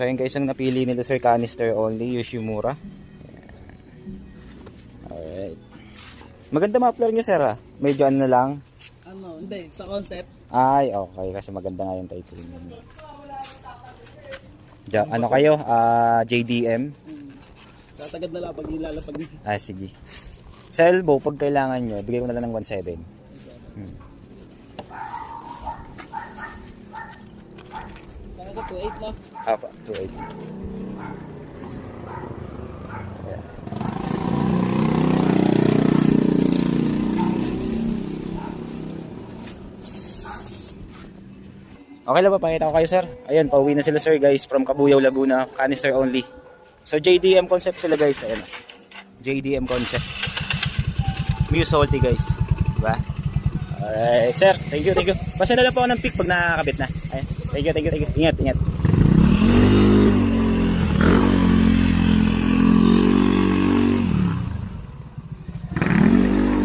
So yun guys, ang napili nila sir, canister only, Yoshimura. Alright. Maganda muffler nyo sir ha. Medyo ano na lang. Ano, hindi, sa concept. Ay, okay. Kasi maganda nga yung titanium. Ano kayo? JDM? Tatagad na lang pag ilalapag. Sige. Sa elbow, pag kailangan nyo, bigay ko na lang ng 1.7. Kaya ko 2.8 na. Apa, 2.8. Ayan. Okay lang ba? Pakita ko kayo sir. Ayan, pauwi na sila sir guys from Cabuyao, Laguna. Canister only. So JDM concept sila guys. Ayan. JDM concept. Muse salty guys. Diba? Alright sir. Thank you, thank you. Basta na lang po ako ng pick pag nakakabit na. Ayan. Thank you, thank you, thank you. Ingat, ingat.